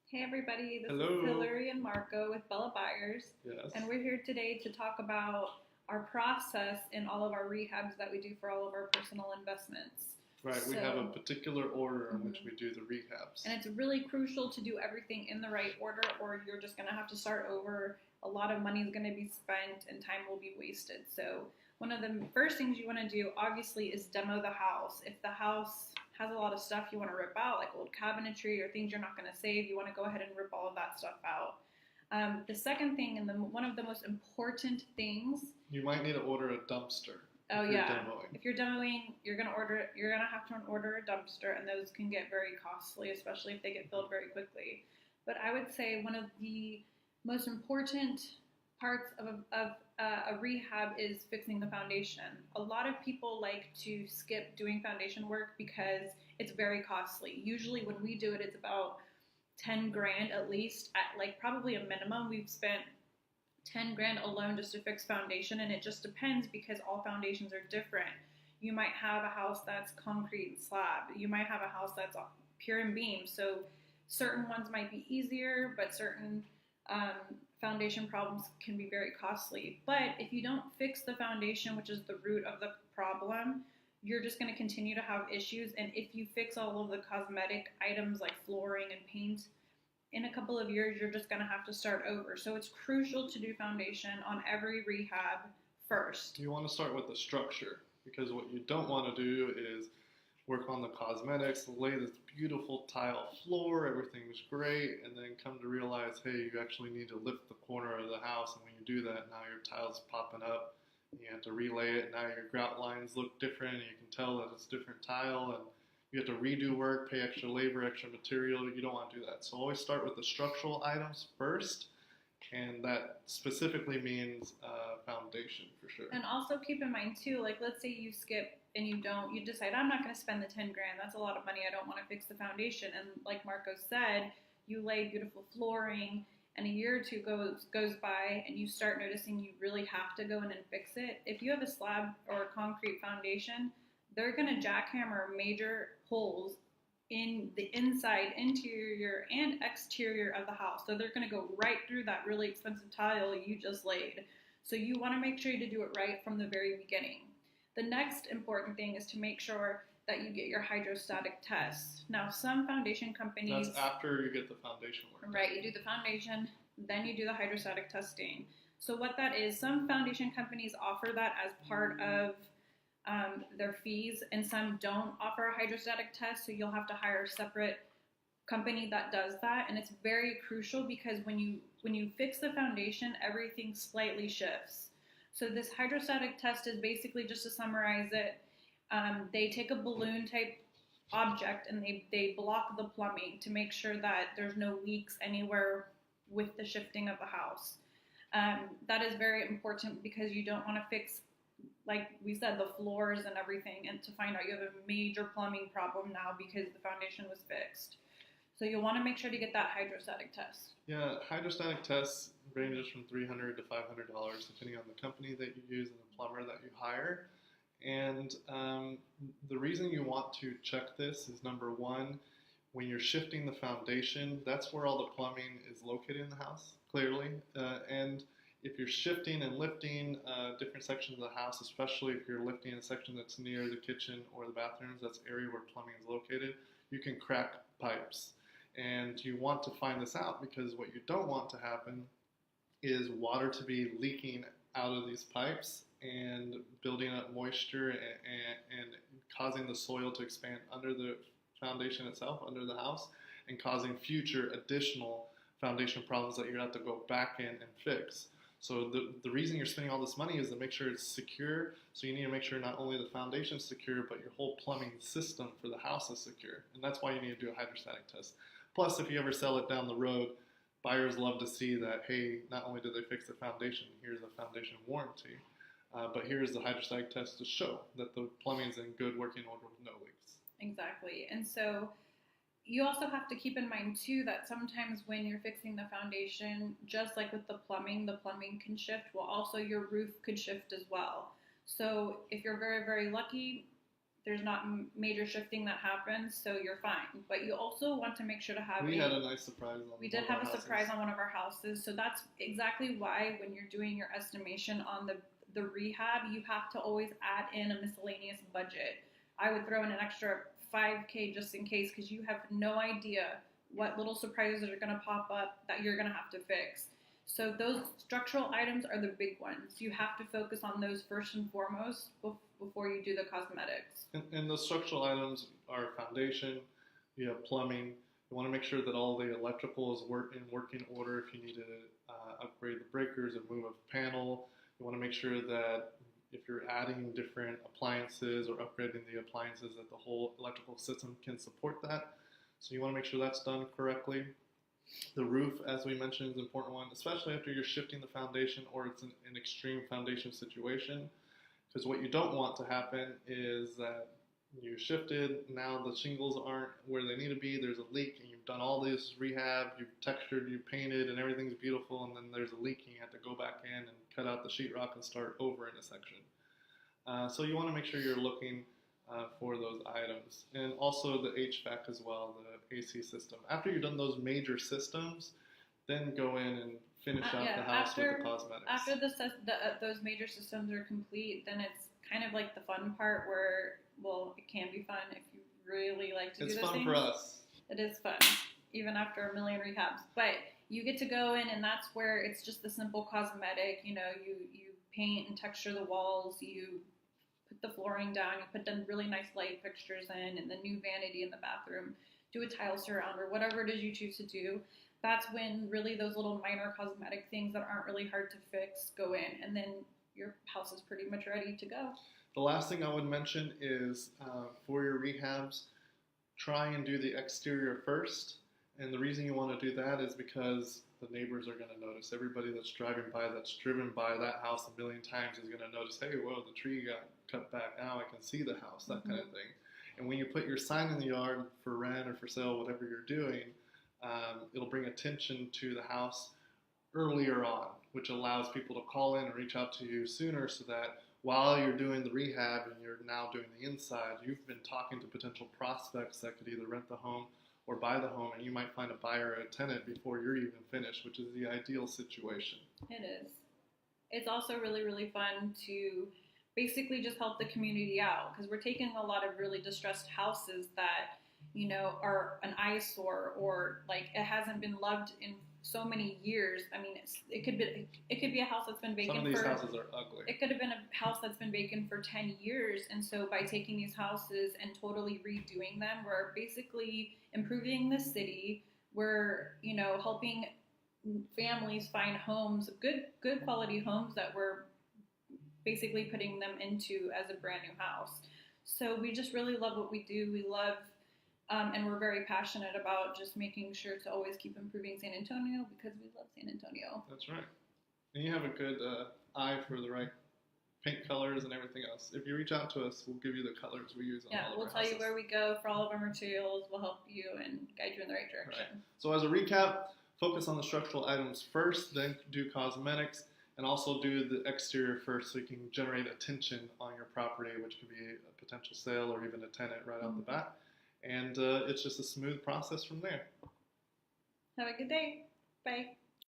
Hey everybody, this is Hello. Hillary and Marco with Bella Buyers, Yes. and we're here today to talk about our process in all of our rehabs that we do for all of our personal investments. Right. We have a So, particular order in which mhm. we do the rehabs. And it's really crucial to do everything in the right order, or you're just going to have to start over. A lot of money is going to be spent and time will be wasted. So, one of the first things you want to do, obviously, is demo the house. If the house has a lot of stuff you want to rip out, like old cabinetry or things you're not going to save, you want to go ahead and rip all of that stuff out. The second thing, and one of the most important things. You might need to order a dumpster Oh if you're yeah. demoing. If you're demoing, you're gonna have to order a dumpster, and those can get very costly, especially if they get filled very quickly. But I would say one of the most important parts of a rehab is fixing the foundation. A lot of people like to skip doing foundation work because it's very costly. Usually, when we do it, it's about 10 grand at least, at like probably a minimum. We've spent 10 grand alone just to fix foundation, and it just depends because all foundations are different. You might have a house that's concrete and slab, you might have a house that's pure and beam, so certain ones might be easier, but certain um, foundation problems can be very costly. But if you don't fix the foundation, which is the root of the problem, you're just going to continue to have issues. And if you fix all of the cosmetic items like flooring and paint, in a couple of years, you're just going to have to start over. So it's crucial to do foundation on every rehab first. You want to start with the structure because what you don't want to do is work on the cosmetics, lay this beautiful tile floor, everything's great, and then come to realize, hey, you actually need to lift the corner of the house, and when you do that, now your tile's popping up, and you have to relay it, now your grout lines look different, and you can tell that it's different tile, and you have to redo work, pay extra labor, extra material. You don't want to do that. So always start with the structural items first, and that specifically means foundation for sure. And also keep in mind too, like let's say you skip and you decide I'm not going to spend the 10 grand. That's a lot of money. I don't want to fix the foundation. And like Marco said, you lay beautiful flooring, and a year or two goes by, and you start noticing you really have to go in and fix it. If you have a slab or a concrete foundation, they're going to jackhammer major holes in the inside, interior, and exterior of the house. So they're going to go right through that really expensive tile you just laid. So you want to make sure to do it right from the very beginning. The next important thing is to make sure that you get your hydrostatic tests. Now, some foundation companies. That's after you get the foundation work. Right, you do the foundation, then you do the hydrostatic testing. So what that is, some foundation companies offer that as part of their fees, and some don't offer a hydrostatic test, so you'll have to hire a separate company that does that. And it's very crucial because when you fix the foundation, everything slightly shifts. So this hydrostatic test is basically, just to summarize it, they take a balloon type object and they block the plumbing to make sure that there's no leaks anywhere with the shifting of the house. That is very important because you don't want to fix, like we said, the floors and everything, and to find out you have a major plumbing problem now because the foundation was fixed. So you'll want to make sure to get that hydrostatic test. Yeah, hydrostatic tests ranges from $300 to $500 depending on the company that you use and the plumber that you hire. And the reason you want to check this is, number one, when you're shifting the foundation, that's where all the plumbing is located in the house, clearly. And if you're shifting and lifting different sections of the house, especially if you're lifting a section that's near the kitchen or the bathrooms, that's the area where plumbing is located, you can crack pipes. And you want to find this out because what you don't want to happen is water to be leaking out of these pipes and building up moisture and causing the soil to expand under the foundation itself, under the house, and causing future additional foundation problems that you're going to have to go back in and fix. So the reason you're spending all this money is to make sure it's secure. So you need to make sure not only the foundation is secure, but your whole plumbing system for the house is secure. And that's why you need to do a hydrostatic test. Plus, if you ever sell it down the road, buyers love to see that, hey, not only did they fix the foundation, here's a foundation warranty, but here's the hydrostatic test to show that the plumbing is in good working order with no leaks. Exactly. And so you also have to keep in mind too that sometimes when you're fixing the foundation, just like with the plumbing can shift. Well, also your roof could shift as well. So if you're very, very lucky, there's not major shifting that happens, so you're fine. But you also want to make sure to have We had a nice surprise on we did one of have our a surprise houses. on one of our houses, so that's exactly why when you're doing your estimation on the rehab, you have to always add in a miscellaneous budget. I would throw in an extra 5K just in case, because you have no idea what little surprises are going to pop up that you're going to have to fix. So those structural items are the big ones. You have to focus on those first and foremost before you do the cosmetics. And the structural items are foundation, you have plumbing. You want to make sure that all the electrical is in working order. If you need to upgrade the breakers or move a panel, you want to make sure that if you're adding different appliances or upgrading the appliances, that the whole electrical system can support that. So you want to make sure that's done correctly. The roof, as we mentioned, is an important one, especially after you're shifting the foundation or it's an extreme foundation situation. Because what you don't want to happen is that you shifted, now the shingles aren't where they need to be, there's a leak, and you've done all this rehab, you've textured, you've painted, and everything's beautiful, and then there's a leak, and you have to go back in and cut out the sheetrock and start over in a section. So you want to make sure you're looking for those items. And also the HVAC as well, the AC system. After you've done those major systems, then go in and finish out the house with the cosmetics. After those major systems are complete, then it's kind of like the fun part where, well, it can be fun if you really like to do those things. It's fun for us. It is fun, even after a million rehabs. But you get to go in, and that's where it's just the simple cosmetic. You know, you paint and texture the walls, you put the flooring down, you put the really nice light fixtures in, and the new vanity in the bathroom, do a tile surround, or whatever it is you choose to do. That's when really those little minor cosmetic things that aren't really hard to fix go in, and then your house is pretty much ready to go. The last thing I would mention is for your rehabs, try and do the exterior first. And the reason you want to do that is because the neighbors are going to notice. Everybody that's driving by, that's driven by that house a million times is going to notice, hey, whoa, the tree got cut back. Now I can see the house, that kind of thing. And when you put your sign in the yard for rent or for sale, whatever you're doing, it'll bring attention to the house earlier on, which allows people to call in and reach out to you sooner, so that while you're doing the rehab and you're now doing the inside, you've been talking to potential prospects that could either rent the home or buy the home, and you might find a buyer or a tenant before you're even finished, which is the ideal situation. It is. It's also really, really fun to basically just help the community out, because we're taking a lot of really distressed houses that, you know, are an eyesore, or like it hasn't been loved in so many years. I mean, it could be a house that's been vacant. Some of these houses are ugly. It could have been a house that's been vacant for 10 years, and so by taking these houses and totally redoing them, we're basically improving the city. We're, you know, helping families find homes, good quality homes that we're basically putting them into as a brand new house. So we just really love what we do. We love and we're very passionate about just making sure to always keep improving San Antonio, because we love San Antonio. That's right. And you have a good eye for the right paint colors and everything else. If you reach out to us, we'll give you the colors we use on all of our houses. We'll tell you where we go for all of our materials. We'll help you and guide you in the right direction. Right. So as a recap, focus on the structural items first, then do cosmetics, and also do the exterior first, so you can generate attention on your property, which could be a potential sale or even a tenant right out the bat. And it's just a smooth process from there. Have a good day. Bye.